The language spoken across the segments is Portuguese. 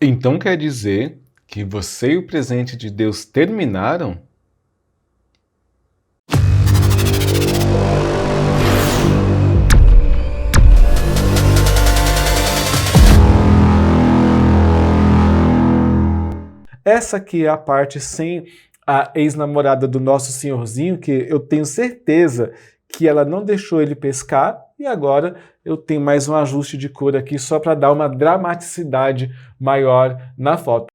Então quer dizer que você e o presente de Deus terminaram? Essa aqui é a parte sem a ex-namorada do nosso senhorzinho, que eu tenho certeza que ela não deixou ele pescar, e agora eu tenho mais um ajuste de cor aqui só para dar uma dramaticidade maior na foto.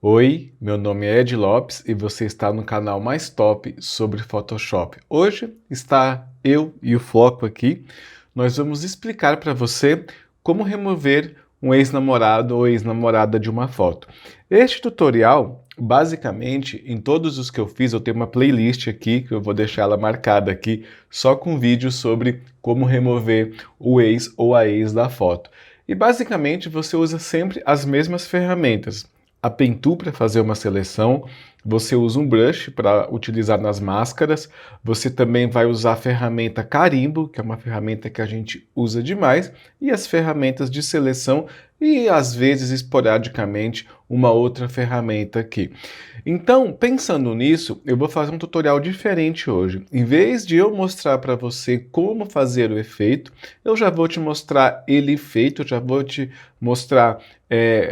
Oi, meu nome é Ed Lopes e você está no canal mais top sobre Photoshop. Hoje está eu e o Floco aqui. Nós vamos explicar para você como remover um ex-namorado ou ex-namorada de uma foto. Este tutorial, basicamente, em todos os que eu fiz, eu tenho uma playlist aqui, que eu vou deixar ela marcada aqui, só com vídeos sobre como remover o ex ou a ex da foto. E basicamente você usa sempre as mesmas ferramentas. A Pen Tool para fazer uma seleção, você usa um brush para utilizar nas máscaras, você também vai usar a ferramenta Carimbo, que é uma ferramenta que a gente usa demais, e as ferramentas de seleção e, às vezes, esporadicamente, uma outra ferramenta aqui. Então, pensando nisso, eu vou fazer um tutorial diferente hoje. Em vez de eu mostrar para você como fazer o efeito, eu já vou te mostrar ele feito, eu já vou te mostrar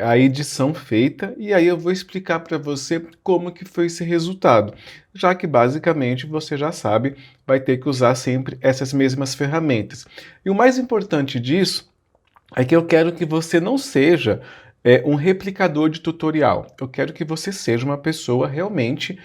a edição feita e aí eu vou explicar para você como que foi esse resultado, já que basicamente você já sabe, vai ter que usar sempre essas mesmas ferramentas. E o mais importante disso é que eu quero que você não seja um replicador de tutorial. Eu quero que você seja uma pessoa realmente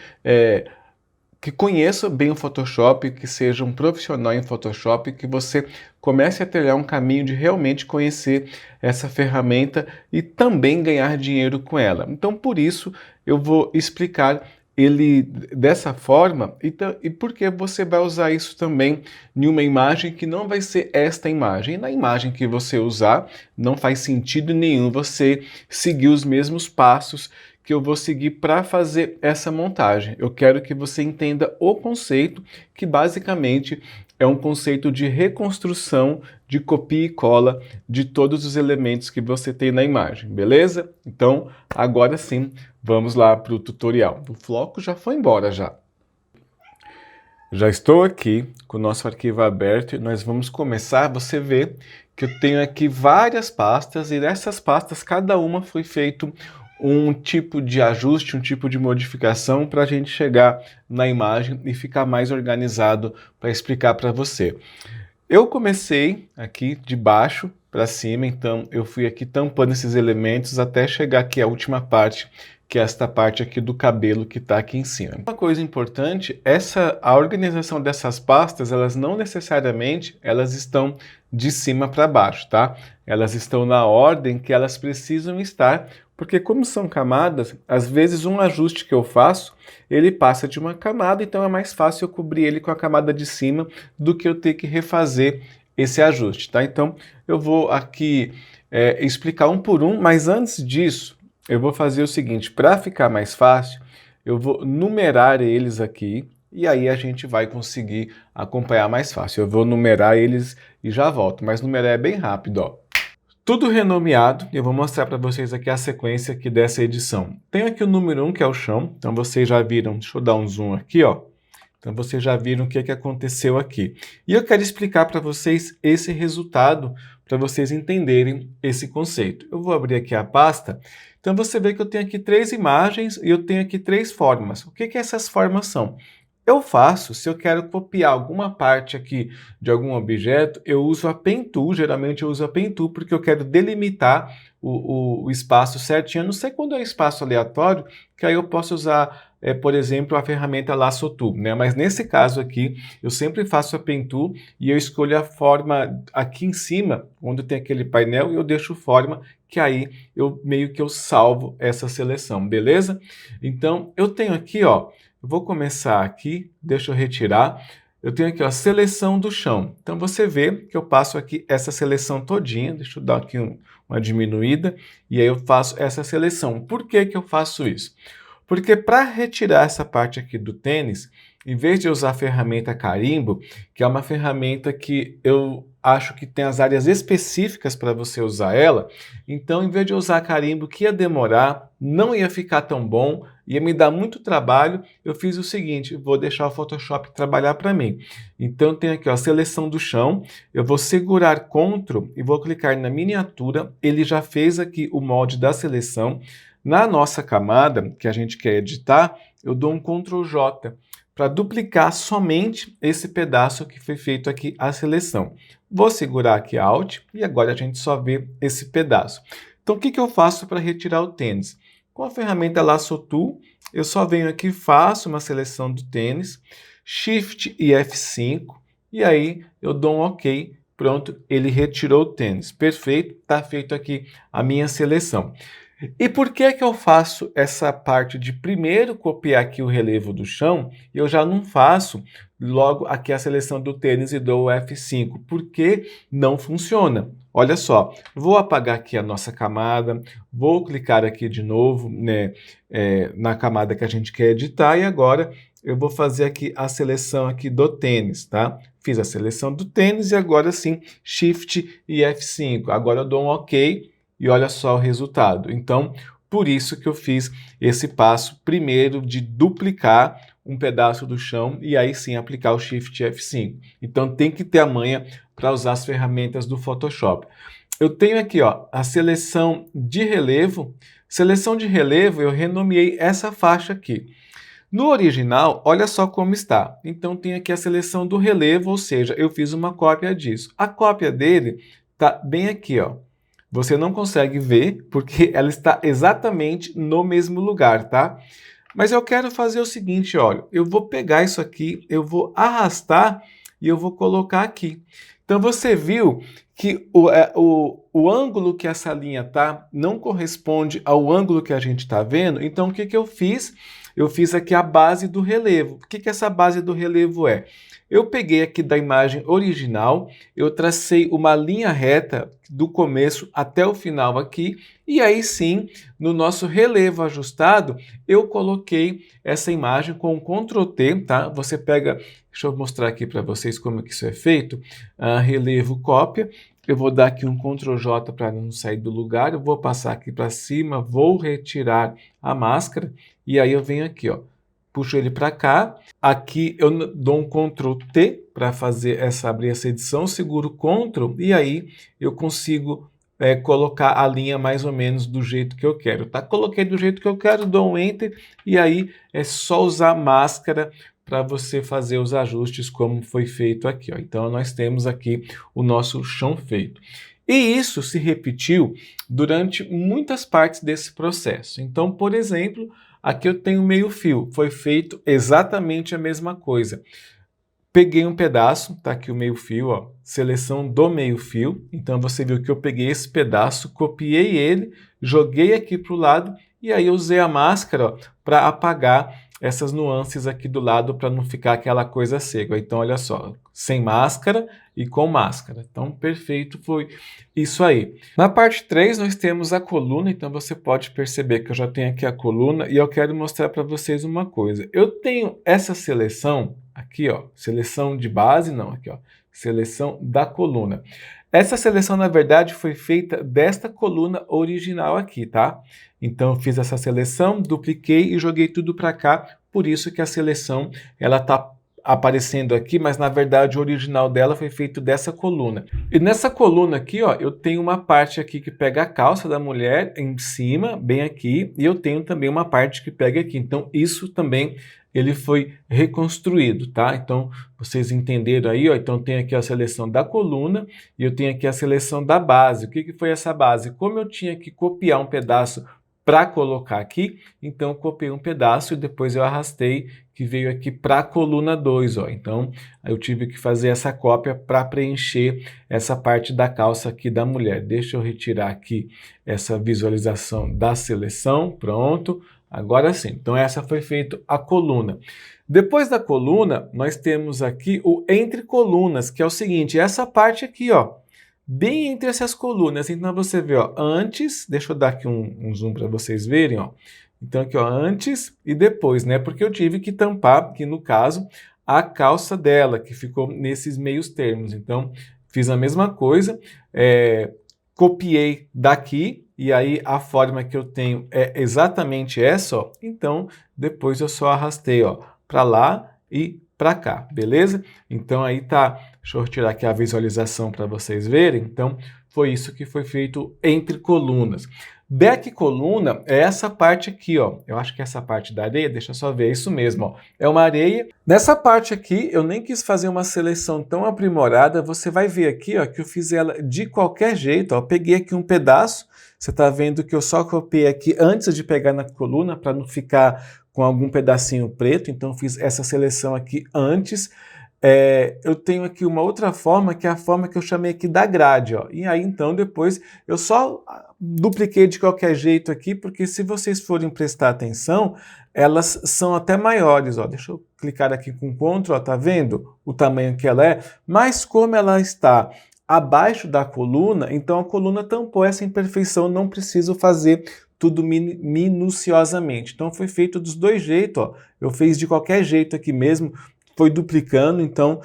que conheça bem o Photoshop, que seja um profissional em Photoshop, que você comece a trilhar um caminho de realmente conhecer essa ferramenta e também ganhar dinheiro com ela. Então, por isso, eu vou explicar ele dessa forma e porque você vai usar isso também em uma imagem que não vai ser esta imagem. E na imagem que você usar, não faz sentido nenhum você seguir os mesmos passos que eu vou seguir para fazer essa montagem. Eu quero que você entenda o conceito, que basicamente é um conceito de reconstrução, de copia e cola de todos os elementos que você tem na imagem, beleza? Então, agora sim, vamos lá para o tutorial. O Floco já foi embora já. Já estou aqui com o nosso arquivo aberto e nós vamos começar. Você vê que eu tenho aqui várias pastas e dessas pastas cada uma foi feito um tipo de ajuste, um tipo de modificação para a gente chegar na imagem e ficar mais organizado para explicar para você. Eu comecei aqui de baixo para cima, então eu fui aqui tampando esses elementos até chegar aqui à última parte, que é esta parte aqui do cabelo que está aqui em cima. Uma coisa importante, a organização dessas pastas, elas não necessariamente elas estão de cima para baixo, tá? Elas estão na ordem que elas precisam estar, porque como são camadas, às vezes um ajuste que eu faço, ele passa de uma camada, então é mais fácil eu cobrir ele com a camada de cima do que eu ter que refazer esse ajuste, tá? Então eu vou aqui explicar um por um, mas antes disso, eu vou fazer o seguinte, para ficar mais fácil, eu vou numerar eles aqui, e aí a gente vai conseguir acompanhar mais fácil. Eu vou numerar eles e já volto, mas numerar é bem rápido, ó. Tudo renomeado, eu vou mostrar para vocês aqui a sequência aqui dessa edição. Tenho aqui o número 1, que é o chão, então vocês já viram, deixa eu dar um zoom aqui, ó. Então vocês já viram o que aconteceu aqui. E eu quero explicar para vocês esse resultado, para vocês entenderem esse conceito. Eu vou abrir aqui a pasta, então você vê que eu tenho aqui 3 imagens e eu tenho aqui 3 formas. O que essas formas são? Eu faço, se eu quero copiar alguma parte aqui de algum objeto, eu uso a Pen Tool, geralmente eu uso a Pen Tool porque eu quero delimitar o espaço certinho, a não ser quando é espaço aleatório, que aí eu posso usar, por exemplo, a ferramenta Lasso Tool, né? Mas nesse caso aqui, eu sempre faço a Pen Tool e eu escolho a forma aqui em cima, onde tem aquele painel, e eu deixo forma, que aí eu meio que eu salvo essa seleção, beleza? Então, eu tenho aqui, ó, eu vou começar aqui, deixa eu retirar. Eu tenho aqui, ó, a seleção do chão. Então, você vê que eu passo aqui essa seleção todinha. Deixa eu dar aqui uma diminuída. E aí eu faço essa seleção. Por que que eu faço isso? Porque para retirar essa parte aqui do tênis, em vez de usar a ferramenta Carimbo, que é uma ferramenta que eu acho que tem as áreas específicas para você usar ela, então em vez de usar carimbo que ia demorar, não ia ficar tão bom, ia me dar muito trabalho, eu fiz o seguinte, vou deixar o Photoshop trabalhar para mim. Então tem aqui ó, a seleção do chão, eu vou segurar Ctrl e vou clicar na miniatura, ele já fez aqui o molde da seleção. Na nossa camada, que a gente quer editar, eu dou um Ctrl J para duplicar somente esse pedaço que foi feito aqui a seleção. Vou segurar aqui Alt e agora a gente só vê esse pedaço. Então o que eu faço para retirar o tênis? Com a ferramenta Lasso Tool, eu só venho aqui, faço uma seleção do tênis, Shift e F5, e aí eu dou um OK, pronto, ele retirou o tênis. Perfeito, está feito aqui a minha seleção. E por que eu faço essa parte de primeiro copiar aqui o relevo do chão e eu já não faço logo aqui a seleção do tênis e dou o F5? Porque não funciona. Olha só, vou apagar aqui a nossa camada, vou clicar aqui de novo, né, na camada que a gente quer editar e agora eu vou fazer aqui a seleção aqui do tênis, tá? Fiz a seleção do tênis e agora sim, Shift e F5. Agora eu dou um OK. E olha só o resultado. Então, por isso que eu fiz esse passo primeiro de duplicar um pedaço do chão e aí sim aplicar o Shift F5. Então, tem que ter a manha para usar as ferramentas do Photoshop. Eu tenho aqui ó, a seleção de relevo. Seleção de relevo, eu renomeei essa faixa aqui. No original, olha só como está. Então, tem aqui a seleção do relevo, ou seja, eu fiz uma cópia disso. A cópia dele está bem aqui, ó. Você não consegue ver porque ela está exatamente no mesmo lugar, tá? Mas eu quero fazer o seguinte, olha, eu vou pegar isso aqui, eu vou arrastar e eu vou colocar aqui. Então você viu que o ângulo que essa linha tá não corresponde ao ângulo que a gente está vendo. Então o que eu fiz? Eu fiz aqui a base do relevo. O que essa base do relevo é? Eu peguei aqui da imagem original, eu tracei uma linha reta do começo até o final aqui, e aí sim, no nosso relevo ajustado, eu coloquei essa imagem com Ctrl T, tá? Você pega, deixa eu mostrar aqui para vocês como que isso é feito, relevo cópia, eu vou dar aqui um Ctrl J para não sair do lugar, eu vou passar aqui para cima, vou retirar a máscara, e aí eu venho aqui, ó. Puxo ele para cá, aqui eu dou um Ctrl T para fazer abrir essa edição, seguro Ctrl e aí eu consigo colocar a linha mais ou menos do jeito que eu quero, tá? Coloquei do jeito que eu quero, dou um Enter e aí é só usar máscara para você fazer os ajustes como foi feito aqui, ó. Então nós temos aqui o nosso chão feito. E isso se repetiu durante muitas partes desse processo. Então, por exemplo, aqui eu tenho meio fio, foi feito exatamente a mesma coisa. Peguei um pedaço, tá aqui o meio fio, ó, seleção do meio fio. Então você viu que eu peguei esse pedaço, copiei ele, joguei aqui para o lado e aí eu usei a máscara para apagar essas nuances aqui do lado para não ficar aquela coisa cega. Então olha só, sem máscara e com máscara. Então perfeito, foi isso aí. Na parte 3 nós temos a coluna, então você pode perceber que eu já tenho aqui a coluna e eu quero mostrar para vocês uma coisa. Eu tenho essa seleção aqui, ó, seleção de base, não, aqui, ó, seleção da coluna. Essa seleção, na verdade, foi feita desta coluna original aqui, tá? Então, eu fiz essa seleção, dupliquei e joguei tudo para cá, por isso que a seleção, ela tá aparecendo aqui, mas na verdade o original dela foi feito dessa coluna. E nessa coluna aqui, ó, eu tenho uma parte aqui que pega a calça da mulher em cima, bem aqui, e eu tenho também uma parte que pega aqui. Então, isso também ele foi reconstruído, tá? Então, vocês entenderam aí, ó, então tem aqui a seleção da coluna e eu tenho aqui a seleção da base. O que foi essa base? Como eu tinha que copiar um pedaço para colocar aqui, então eu copiei um pedaço e depois eu arrastei, que veio aqui para a coluna 2, ó. Então, eu tive que fazer essa cópia para preencher essa parte da calça aqui da mulher. Deixa eu retirar aqui essa visualização da seleção, pronto. Agora sim, então essa foi feita a coluna. Depois da coluna, nós temos aqui o entre colunas, que é o seguinte, essa parte aqui, ó, bem entre essas colunas. Então você vê, ó, antes, deixa eu dar aqui um zoom para vocês verem, ó. Então aqui, ó, antes e depois, né? Porque eu tive que tampar, aqui no caso, a calça dela, que ficou nesses meios termos. Então, fiz a mesma coisa, copiei daqui, e aí a forma que eu tenho é exatamente essa, ó. Então, depois eu só arrastei, ó, para lá e para cá, beleza? Então aí tá, deixa eu tirar aqui a visualização para vocês verem. Então, foi isso que foi feito entre colunas. Back coluna é essa parte aqui, ó. Eu acho que essa parte da areia, deixa eu só ver, é isso mesmo, ó. É uma areia. Nessa parte aqui, eu nem quis fazer uma seleção tão aprimorada. Você vai ver aqui, ó, que eu fiz ela de qualquer jeito, ó. Eu peguei aqui um pedaço. Você tá vendo que eu só copiei aqui antes de pegar na coluna para não ficar com algum pedacinho preto. Então, eu fiz essa seleção aqui antes. Eu tenho aqui uma outra forma, que é a forma que eu chamei aqui da grade, ó. E aí, então, depois eu só dupliquei de qualquer jeito aqui, porque se vocês forem prestar atenção, elas são até maiores, ó. Deixa eu clicar aqui com Ctrl, ó, tá vendo o tamanho que ela é? Mas como ela está abaixo da coluna, então a coluna tampou essa imperfeição, não preciso fazer tudo minuciosamente. Então foi feito dos dois jeitos, ó. Eu fiz de qualquer jeito aqui mesmo, foi duplicando, então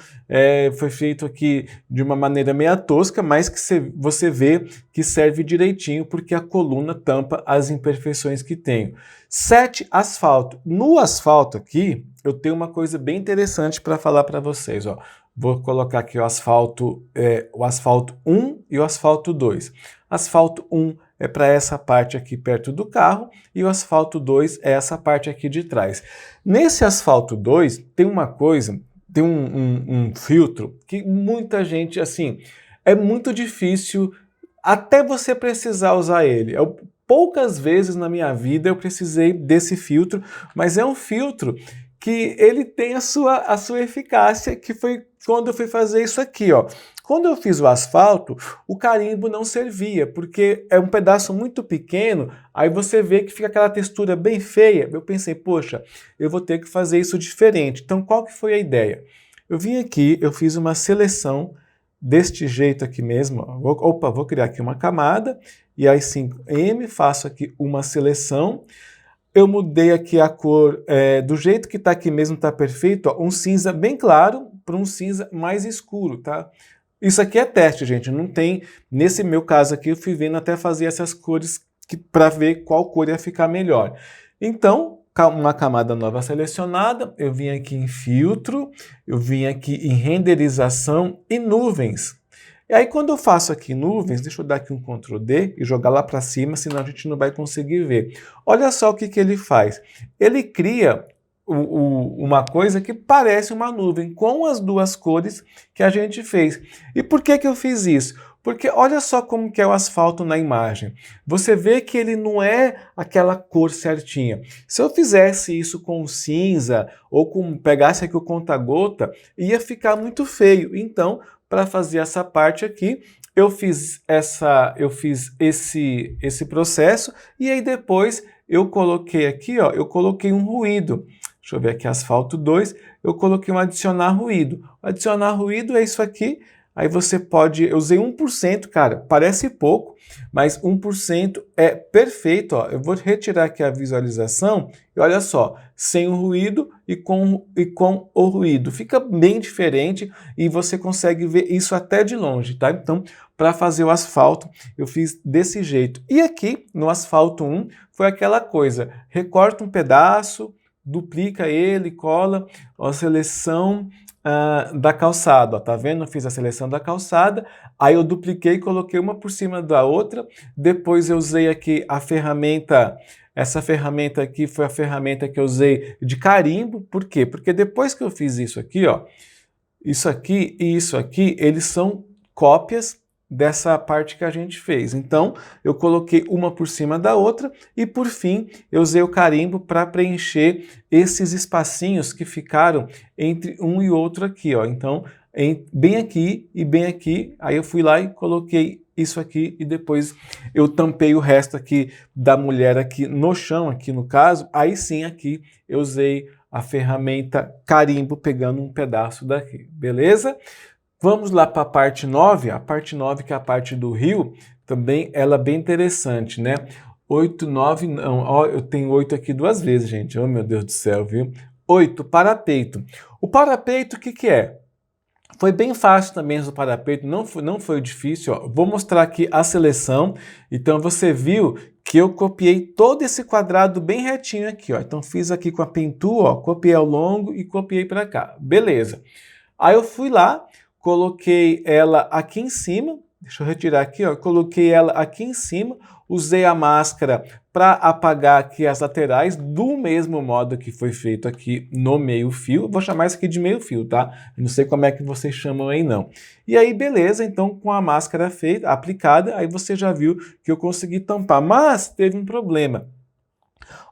foi feito aqui de uma maneira meio tosca, mas que você vê que serve direitinho, porque a coluna tampa as imperfeições que tenho. 7, asfalto. No asfalto aqui, eu tenho uma coisa bem interessante para falar para vocês, ó. Vou colocar aqui o asfalto 1 e o asfalto 2. Asfalto 1 é para essa parte aqui perto do carro e o asfalto 2 é essa parte aqui de trás. Nesse asfalto 2 tem uma coisa, tem um filtro que muita gente, assim, é muito difícil até você precisar usar ele. Poucas vezes na minha vida eu precisei desse filtro, mas é um filtro que ele tem a sua eficácia, que foi quando eu fui fazer isso aqui, ó. Quando eu fiz o asfalto, o carimbo não servia, porque é um pedaço muito pequeno, aí você vê que fica aquela textura bem feia. Eu pensei, poxa, eu vou ter que fazer isso diferente. Então, qual que foi a ideia? Eu vim aqui, eu fiz uma seleção deste jeito aqui mesmo. Ó. Vou criar aqui uma camada, e aí 5M, faço aqui uma seleção. Eu mudei aqui a cor, do jeito que está aqui mesmo, está perfeito, ó, um cinza bem claro para um cinza mais escuro, tá? Isso aqui é teste, gente, não tem, nesse meu caso aqui, eu fui vendo até fazer essas cores para ver qual cor ia ficar melhor. Então, uma camada nova selecionada, eu vim aqui em filtro, eu vim aqui em renderização e nuvens. E aí quando eu faço aqui nuvens, deixa eu dar aqui um Ctrl D e jogar lá para cima, senão a gente não vai conseguir ver. Olha só o que ele faz. Ele cria uma coisa que parece uma nuvem, com as duas cores que a gente fez. E por que eu fiz isso? Porque olha só como que é o asfalto na imagem. Você vê que ele não é aquela cor certinha. Se eu fizesse isso com cinza, ou pegasse aqui o conta-gota, ia ficar muito feio. Então, para fazer essa parte aqui, eu fiz esse processo, e aí depois eu coloquei aqui, ó, eu coloquei um ruído. Deixa eu ver aqui, asfalto 2, eu coloquei um adicionar ruído. Adicionar ruído é isso aqui, aí você pode, eu usei 1%, cara, parece pouco, mas 1% é perfeito, ó. Eu vou retirar aqui a visualização e olha só, sem o ruído e com o ruído. Fica bem diferente e você consegue ver isso até de longe, tá? Então, para fazer o asfalto, eu fiz desse jeito. E aqui, no asfalto 1, foi aquela coisa, recorta um pedaço, duplica ele, cola a seleção da calçada, ó, tá vendo? Eu fiz a seleção da calçada, aí eu dupliquei e coloquei uma por cima da outra, depois eu usei aqui a ferramenta, essa ferramenta aqui foi a ferramenta que eu usei de carimbo, por quê? Porque depois que eu fiz isso aqui, ó, isso aqui e isso aqui, eles são cópias dessa parte que a gente fez. Então, eu coloquei uma por cima da outra e, por fim, eu usei o carimbo para preencher esses espacinhos que ficaram entre um e outro aqui, ó. Então, bem aqui e bem aqui, aí eu fui lá e coloquei isso aqui e depois eu tampei o resto aqui da mulher aqui no chão, aqui no caso, aí sim aqui eu usei a ferramenta carimbo pegando um pedaço daqui, beleza? Vamos lá para a parte 9 que é a parte do rio, também ela é bem interessante, né? 8, 9, não, ó, eu tenho 8 aqui duas vezes, gente, oh meu Deus do céu, viu? 8, parapeito. O parapeito, o que é? Foi bem fácil também o parapeito, não foi difícil. Ó. Vou mostrar aqui a seleção. Então você viu que eu copiei todo esse quadrado bem retinho aqui. Ó. Então fiz aqui com a pintura, ó, copiei ao longo e copiei para cá. Beleza. Aí eu fui lá, coloquei ela aqui em cima. Deixa eu retirar aqui, ó. Coloquei ela aqui em cima, usei a máscara para apagar aqui as laterais, do mesmo modo que foi feito aqui no meio fio. Vou chamar isso aqui de meio fio, tá? Eu não sei como é que vocês chamam aí, não. E aí, beleza, então com a máscara feita, aplicada, aí você já viu que eu consegui tampar. Mas teve um problema.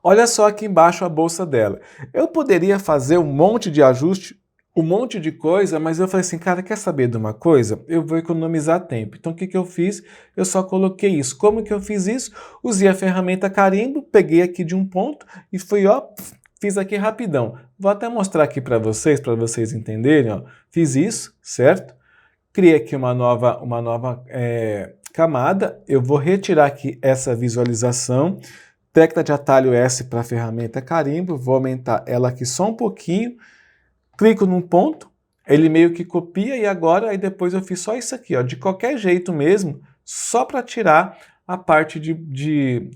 Olha só aqui embaixo a bolsa dela. Eu poderia fazer um monte de ajuste, um monte de coisa, mas eu falei assim, cara, quer saber de uma coisa? Eu vou economizar tempo. Então o que eu fiz? Eu só coloquei isso. Como que eu fiz isso? Usei a ferramenta carimbo, peguei aqui de um ponto e fui, ó, fiz aqui rapidão. Vou até mostrar aqui para vocês entenderem, ó. Fiz isso, certo? Criei aqui uma nova camada. Eu vou retirar aqui essa visualização. Tecla de atalho S para a ferramenta carimbo. Vou aumentar ela aqui só um pouquinho. Clico num ponto, ele meio que copia e agora, aí depois eu fiz só isso aqui, ó, de qualquer jeito mesmo, só para tirar a parte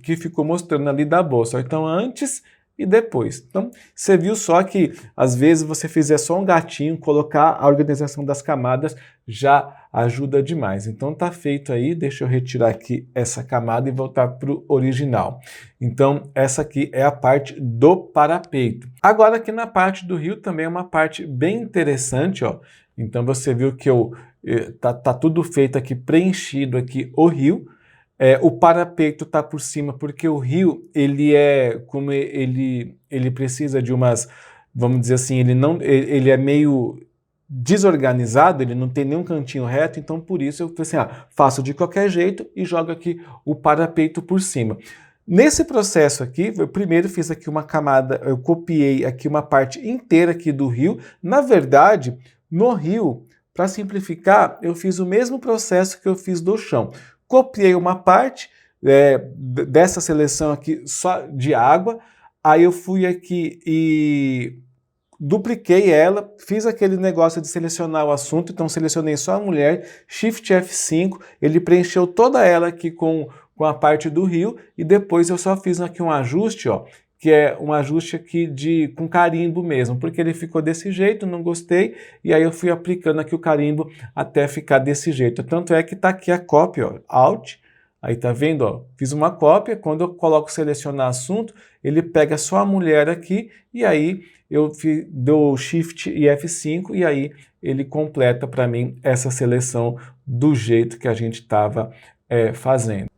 que ficou mostrando ali da bolsa. Então, antes e depois. Então, você viu só que, às vezes, você fizer só um gatinho, colocar a organização das camadas, já ajuda demais. Então, tá feito aí. Deixa eu retirar aqui essa camada e voltar para o original. Então, essa aqui é a parte do parapeito. Agora, aqui na parte do rio também é uma parte bem interessante, ó. Então, você viu que tá tudo feito aqui, preenchido aqui o rio. O parapeito está por cima porque o rio, ele precisa de umas, vamos dizer assim, ele é meio desorganizado, ele não tem nenhum cantinho reto, então por isso eu falei assim, faço de qualquer jeito e jogo aqui o parapeito por cima. Nesse processo aqui, eu primeiro fiz aqui uma camada, eu copiei aqui uma parte inteira aqui do rio. Na verdade, no rio, para simplificar, eu fiz o mesmo processo que eu fiz do chão. Copiei uma parte dessa seleção aqui só de água, aí eu fui aqui e dupliquei ela, fiz aquele negócio de selecionar o assunto, então selecionei só a mulher, Shift F5, ele preencheu toda ela aqui com a parte do rio, e depois eu só fiz aqui um ajuste, ó, que é um ajuste aqui com carimbo mesmo, porque ele ficou desse jeito, não gostei, e aí eu fui aplicando aqui o carimbo até ficar desse jeito. Tanto é que tá aqui a cópia, ó, Alt, aí tá vendo, ó, fiz uma cópia, quando eu coloco selecionar assunto, ele pega só a mulher aqui, e aí eu dou Shift e F5, e aí ele completa para mim essa seleção do jeito que a gente estava fazendo.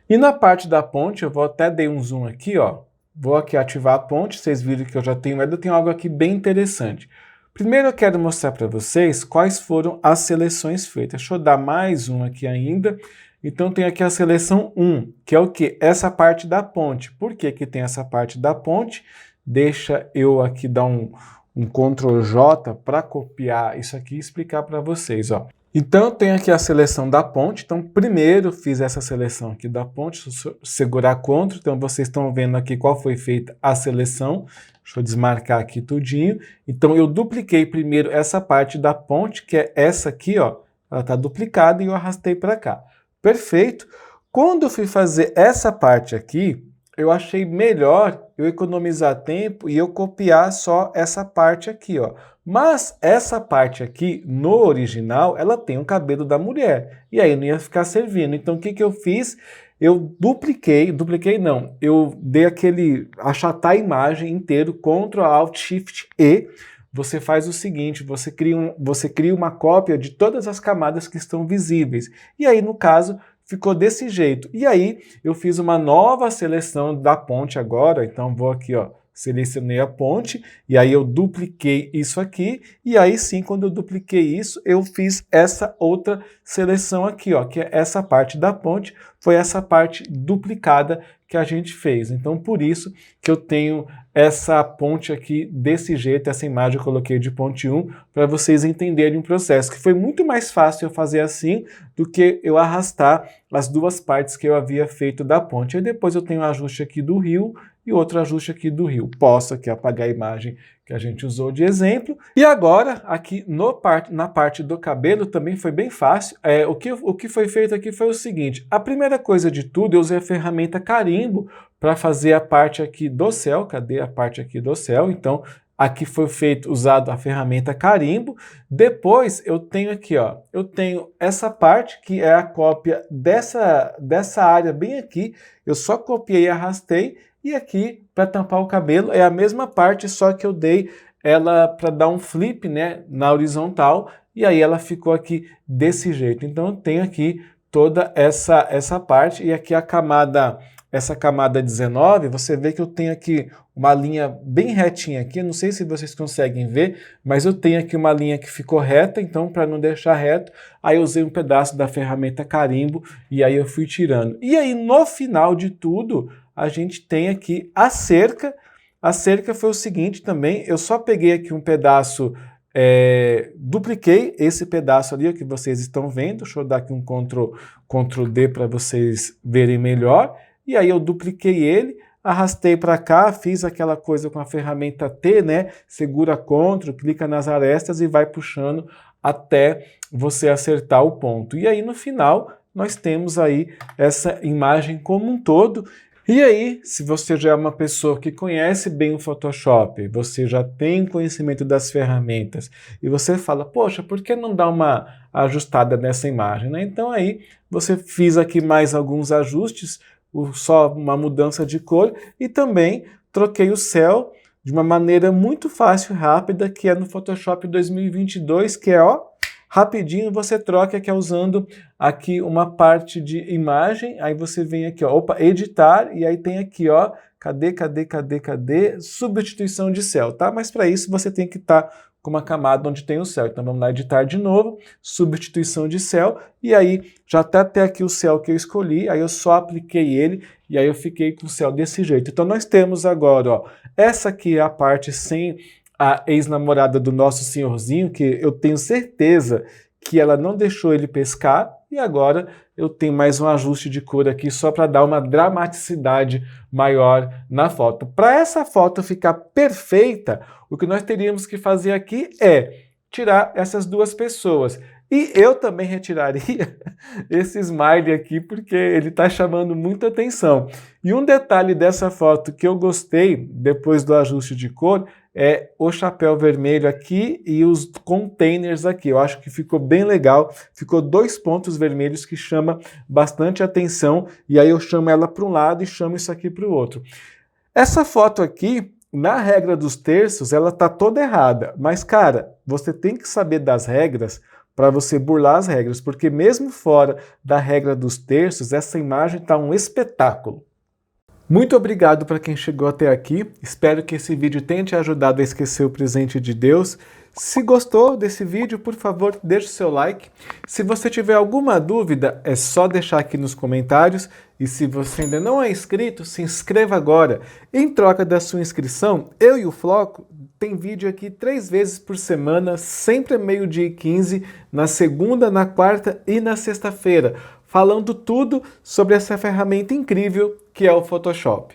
E na parte da ponte, eu vou até dar um zoom aqui, ó. Vou aqui ativar a ponte, vocês viram que eu já tenho algo aqui bem interessante. Primeiro eu quero mostrar para vocês quais foram as seleções feitas. Deixa eu dar mais um aqui ainda. Então tem aqui a seleção 1, que é o quê? Essa parte da ponte. Por que que tem essa parte da ponte? Deixa eu aqui dar um Ctrl J para copiar isso aqui e explicar para vocês, ó. Então, eu tenho aqui a seleção da ponte. Então, primeiro fiz essa seleção aqui da ponte, segurar Ctrl. Então, vocês estão vendo aqui qual foi feita a seleção. Deixa eu desmarcar aqui tudinho. Então, eu dupliquei primeiro essa parte da ponte, que é essa aqui, ó. Ela está duplicada e eu arrastei para cá. Perfeito. Quando eu fui fazer essa parte aqui, eu achei melhor eu economizar tempo e eu copiar só essa parte aqui, ó. Mas essa parte aqui, no original, ela tem o cabelo da mulher. E aí não ia ficar servindo. Então o que que eu fiz? Eu dupliquei não, eu dei aquele achatar a imagem inteiro, Ctrl Alt Shift E. Você faz o seguinte, você cria uma cópia de todas as camadas que estão visíveis. E aí, no caso, ficou desse jeito. E aí, eu fiz uma nova seleção da ponte agora. Então, vou aqui, ó, selecionei a ponte, e aí eu dupliquei isso aqui, e aí sim, quando eu dupliquei isso, eu fiz essa outra seleção aqui, ó, que é essa parte da ponte, foi essa parte duplicada que a gente fez. Então, por isso que eu tenho essa ponte aqui desse jeito, essa imagem eu coloquei de ponte 1, para vocês entenderem o processo, que foi muito mais fácil eu fazer assim, do que eu arrastar as duas partes que eu havia feito da ponte. Aí depois eu tenho o ajuste aqui do rio, e outro ajuste aqui do rio. Posso aqui apagar a imagem que a gente usou de exemplo. E agora, aqui na parte do cabelo também foi bem fácil. O que foi feito aqui foi o seguinte: a primeira coisa de tudo, eu usei a ferramenta carimbo para fazer a parte aqui do céu. Cadê a parte aqui do céu? Então, aqui foi usado a ferramenta carimbo. Depois eu tenho aqui, ó, eu tenho essa parte que é a cópia dessa área bem aqui. Eu só copiei e arrastei. E aqui, para tampar o cabelo, é a mesma parte, só que eu dei ela para dar um flip, né, na horizontal, e aí ela ficou aqui desse jeito. Então eu tenho aqui toda essa parte, e aqui essa camada 19, você vê que eu tenho aqui uma linha bem retinha aqui, não sei se vocês conseguem ver, mas eu tenho aqui uma linha que ficou reta, então para não deixar reto, aí eu usei um pedaço da ferramenta carimbo, e aí eu fui tirando. E aí no final de tudo, a gente tem aqui a cerca. A cerca foi o seguinte também, eu só peguei aqui um pedaço, dupliquei esse pedaço ali, que vocês estão vendo. Deixa eu dar aqui um Ctrl D para vocês verem melhor. E aí eu dupliquei ele, arrastei para cá, fiz aquela coisa com a ferramenta T, né? Segura Ctrl, clica nas arestas e vai puxando até você acertar o ponto. E aí no final nós temos aí essa imagem como um todo. E aí, se você já é uma pessoa que conhece bem o Photoshop, você já tem conhecimento das ferramentas, e você fala, poxa, por que não dar uma ajustada nessa imagem, né? Então aí, você fiz aqui mais alguns ajustes, só uma mudança de cor, e também troquei o céu de uma maneira muito fácil e rápida, que é no Photoshop 2022, que é, ó, rapidinho você troca, que é usando aqui uma parte de imagem, aí você vem aqui, ó, opa, editar, e aí tem aqui, ó, cadê, substituição de céu, tá? Mas para isso você tem que estar com uma camada onde tem o céu. Então vamos lá, editar de novo, substituição de céu, e aí já tá até aqui o céu que eu escolhi, aí eu só apliquei ele, e aí eu fiquei com o céu desse jeito. Então nós temos agora, ó, essa aqui é a parte sem a ex-namorada do nosso senhorzinho, que eu tenho certeza que ela não deixou ele pescar, e agora eu tenho mais um ajuste de cor aqui só para dar uma dramaticidade maior na foto. Para essa foto ficar perfeita, o que nós teríamos que fazer aqui é tirar essas duas pessoas. E eu também retiraria esse smile aqui, porque ele está chamando muita atenção. E um detalhe dessa foto que eu gostei, depois do ajuste de cor, é o chapéu vermelho aqui e os containers aqui. Eu acho que ficou bem legal. Ficou 2 pontos vermelhos que chama bastante atenção. E aí eu chamo ela para um lado e chamo isso aqui para o outro. Essa foto aqui, na regra dos terços, ela está toda errada. Mas, cara, você tem que saber das regras para você burlar as regras, porque mesmo fora da regra dos terços, essa imagem está um espetáculo. Muito obrigado para quem chegou até aqui, espero que esse vídeo tenha te ajudado a esquecer o presente de Deus. Se gostou desse vídeo, por favor, deixe o seu like. Se você tiver alguma dúvida, é só deixar aqui nos comentários. E se você ainda não é inscrito, se inscreva agora. Em troca da sua inscrição, eu e o Floco tem vídeo aqui 3 vezes por semana, sempre meio-dia e 15, na segunda, na quarta e na sexta-feira, falando tudo sobre essa ferramenta incrível que é o Photoshop.